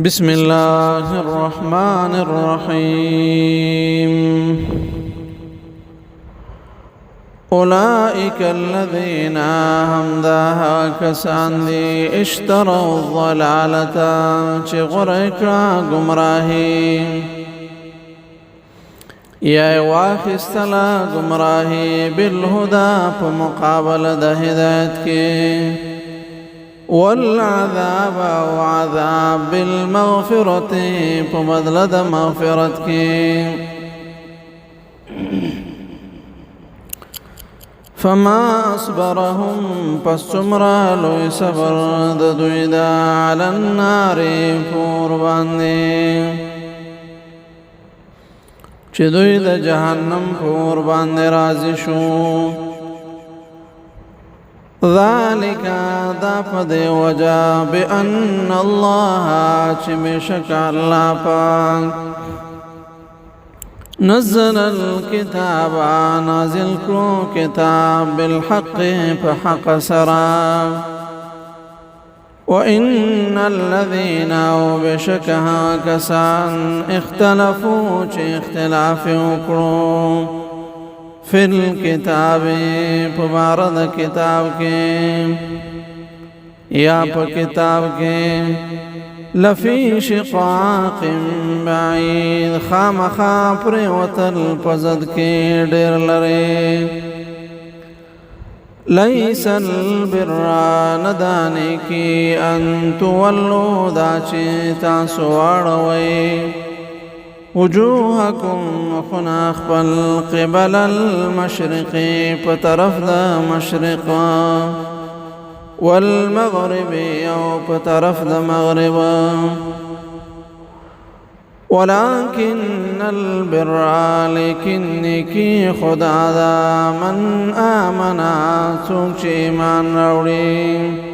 بسم الله الرحمن الرحيم أولئك الذين همداها كساندي اشتروا الضلالة چغرقا گمراهي يا واخستلا گمراهي بالهدى فمقابل ده هدايت کی والعذاب وعذاب بالمغفرة فبدل ده مغفرت کی فما أصبرهم پسمرا لوی صبر دویدا على النار پور باندې چې دوی د جهنم پور باندې راضي شو ذلك دا پدې وجا بأن الله چې بشک الله پاک نزل الكتاب نازل کو کتاب بالحق فحق سرا وإن الذين وبشكها كسان اختلفوا چه اختلاف وکړو في الكتاب پبارد کتاب کے یا پا کتاب کے لفی شقاق بعید خامخا پریوتل پزد کے ډیر لرے لیس البر ندانے کی ان تولو دا چی تاسو اڑوئی وجوهكم خنا خپل قبل المشرق پطرف دا مشرق والمغرب او پطرف دا مغرب ولكن البر لكن کی خدا دا من آمنا سوک چه ایمان روڑی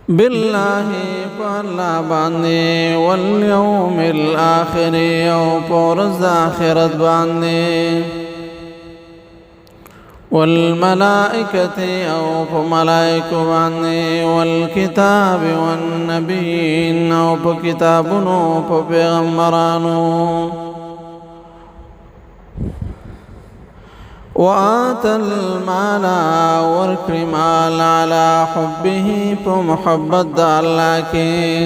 بالله فالله باندې واليوم الآخر او پورز آخرت باندې والملائكة او ملائكة باندې والكتاب والنبيين او کتابونو پیغمبرانو وآتى المال ورکړي مال على حبه فمحبت الله کې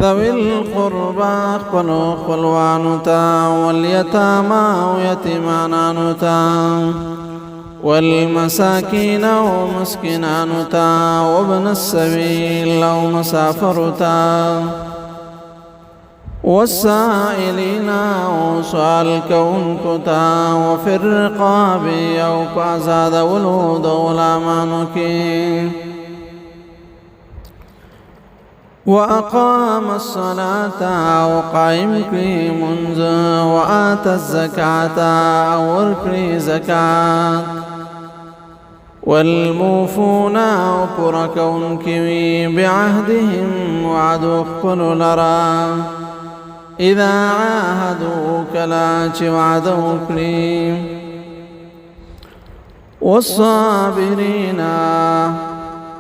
ذوي القربى خپلو خپلوانو ته واليتامى او یتیمانانو ته والمساکین او مسکینانو ته وابن السبیل او مسافرو ته والسائلين وسؤال كون كتا وفي الرقاب او قازاد ولود غلامانك وأقام الصلاة وقائم كري منذ وآت الزكاة وركري زكاة والموفون وقركون كوي بعهدهم وعدوا خفل لرا اذا عاهدوا كلا چه وعدو کړي والصابرين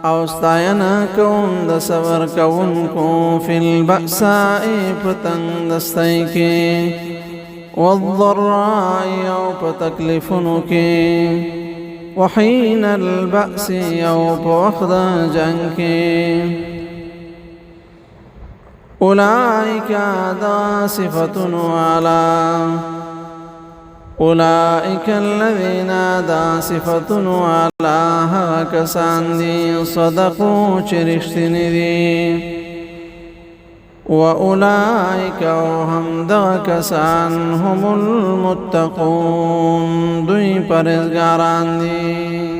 او ستاینا کون د صبر کون کو فی البأساء پتنگ دستای کی والضراء او پتکلیفونو کی وحین البأس او پوخد جنگ کی أولئك دا صفة على أولئك الذين دا صفة على كسان دي صدقوا چرشتن دي وأولئك هم دا كسان هم المتقون دوی پرزگاران دي